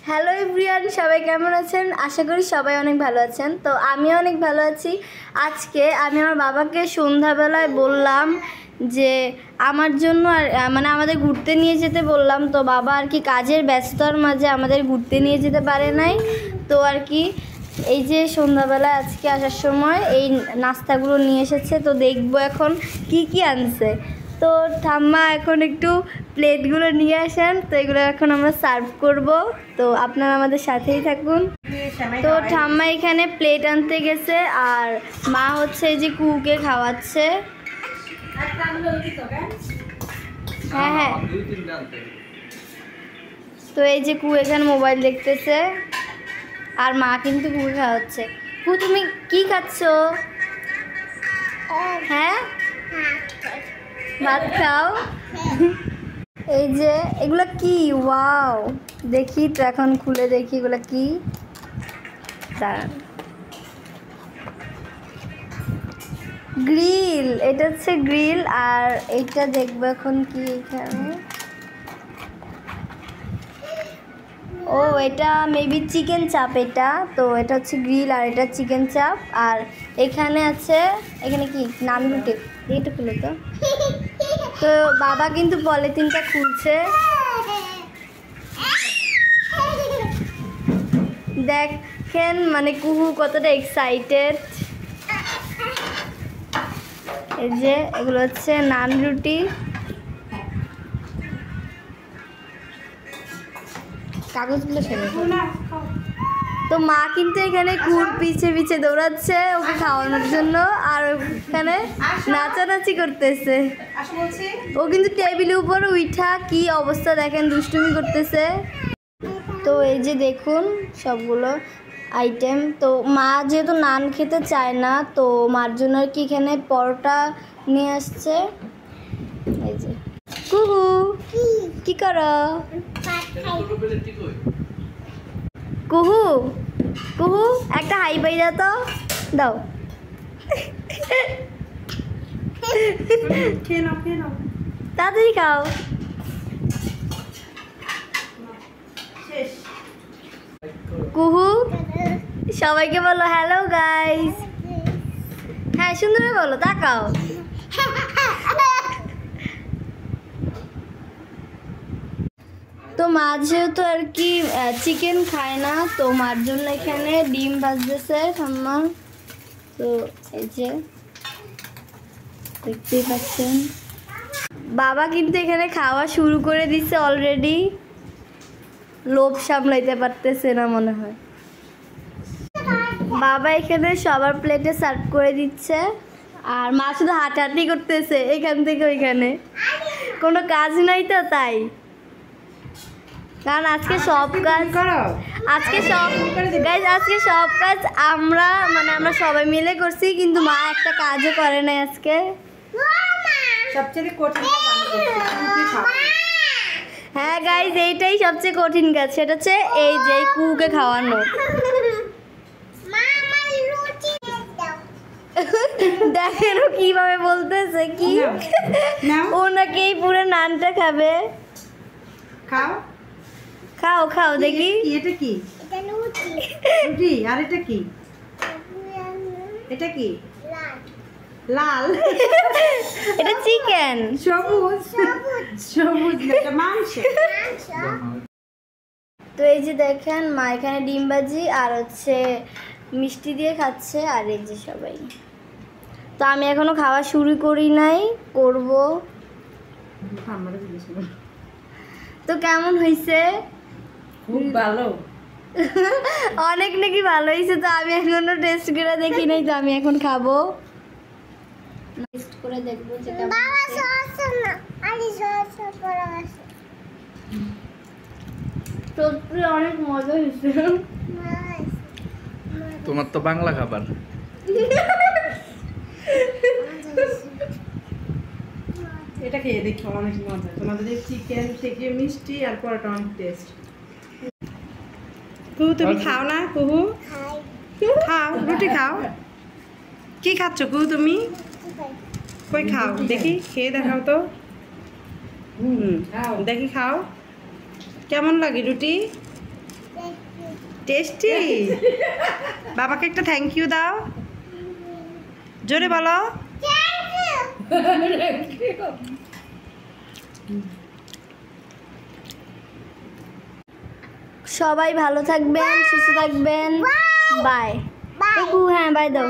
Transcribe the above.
Hello everyone, সবাই কেমন আছেন? আশা করি সবাই অনেক ভালো আছেন। তো আমিও অনেক ভালো আছি। আজকে আমি আমার বাবাকে সন্ধ্যাবেলায় বললাম যে আমার জন্য মানে আমাদের ঘুরতে নিয়ে যেতে বললাম। তো বাবা আর কি কাজের ব্যস্ততার মাঝে আমাদের ঘুরতে নিয়ে যেতে পারে নাই। তো আর কি এই যে সন্ধ্যাবেলা আজকে আসার সময় এই নাস্তাগুলো নিয়ে এসেছে। তো দেখবো এখন কি কি আনছে। তো ঠাম্মা এখন একটু প্লেটগুলো নিয়ে আসেন, তো এগুলো এখন আমরা সার্ভ করব। তো আপনারা আমাদের সাথেই থাকুন। তো ঠাম্মা এখানে প্লেট আনতে গেছে আর মা হচ্ছে এই যে কুকে খাওয়াচ্ছে। হ্যাঁ হ্যাঁ, তো এই যে কু এখানে মোবাইল দেখতেছে আর মা কিন্তু কুকে খাওয়াচ্ছে। কু তুমি কি খাচ্ছ? হ্যাঁ, ভাত খাও। এই যে এগুলো কি, ওয়াও, দেখি তো এখন খুলে দেখি এগুলো কি। দাঁড়ান, গ্রিল, এটা হচ্ছে গ্রিল। আর এইটা দেখবো এখন কি এখানে। ও এটা মেবি চিকেন চাপ। এটা তো এটা হচ্ছে গ্রিল আর এটা চিকেন চাপ। আর এখানে আছে, এখানে কি নান রুটি, এইটা খুলে তো। তো বাবা কিন্তু পলিথিনটা খুলছে। দেখেন মানে কুহু কতটা এক্সাইটেড। এই যে এগুলো হচ্ছে নান রুটি। কাগজগুলো ফেলে। তো মা কিন্তু এখানে কুর পিছে পিছে দৌড়াচ্ছে ওকে খাওয়ানোর জন্য, আর ওখানে নাচানাচি করতেছে। ও কিন্তু টেবিলের উপর উঠা কি অবস্থা দেখেন, দুষ্টুমি করতেছে। তো এই যে দেখুন সবগুলো আইটেম। তো মা যেহেতু নান খেতে চায় না, তো মার জন্য আর কি এখানে পরোটা নিয়ে আসছে। এই যে কুহু কি করো? কুহু কুহু একটা হাই পাই দাও তো, দাও। তাড়াতাড়ি খাও। কুহু সবাইকে বলো হ্যালো গাইস। হ্যাঁ সুন্দর বলো, তাকাও। তো মা যেহেতু আর কি চিকেন খায় না, তো মার জন্য এখানে ডিম ভাজতেছে ঠাম্মা। তো এই যে দেখতেই পাচ্ছেন বাবা কিন্তু এখানে খাওয়া শুরু করে দিচ্ছে অলরেডি। লোভ সামলাইতে পারতেছে না মনে হয়। বাবা এখানে সবার প্লেটে সার্ভ করে দিচ্ছে আর মা শুধু হাঁটাহাঁটি করতেছে এখান থেকে ওইখানে। কোনো কাজ নাই তো তাই, কারণ আজকে সব কাজ আজকে সব কাজ আমরা মানে আমরা সবাই মিলে করছি, কিন্তু মা একটা কাজও করে নাই আজকে। হ্যাঁ গাইজ, এইটাই সবচেয়ে কঠিন কাজ, সেটা হচ্ছে এই যে কুকে খাওয়ানো। দেখেন ও কিভাবে বলতেছে কি, ও নাকি এই পুরো নানটা খাবে। খাও খাও খাও দেখি। এটা কি? রুটি। আর এটা কি? এটা কি? লাল। এটা চিকেন। সবুজ। সবুজ এটা মাংস। তো এই যে দেখেন মা এখানে ডিম ভাজি আর হচ্ছে মিষ্টি দিয়ে খাচ্ছে। আর এই যে সবাই, তো আমি এখনো খাওয়া শুরু করি নাই, করব। তো কেমন হয়েছে? খুব ভালো। অনেক নাকি ভালো হয়েছে। তো আমি এখনো টেস্ট করে দেখি নাই, তো আমি এখন খাবো, টেস্ট করে দেখবো যে কেমন হয়েছে। সত্যি অনেক মজা হয়েছে। তোমার তো বাংলা খাবার। এটা খেয়ে দেখো, অনেক মজা। তোমাদের চিকেন থেকে মিষ্টি আর পরোটা অনেক টেস্ট। কুহু তুমি খাও না? কুহু খাও, রুটি খাও। কি খাচ্ছ কুহু তুমি? কই খাও দেখি, খেয়ে দেখাও তো। দেখি খাও, কেমন লাগে রুটি? টেস্টি। বাবাকে একটা থ্যাংক ইউ দাও, জোরে বলো। সবাই ভালো থাকবেন, সুস্থ থাকবেন। বাই। হ্যাঁ বাই দাও।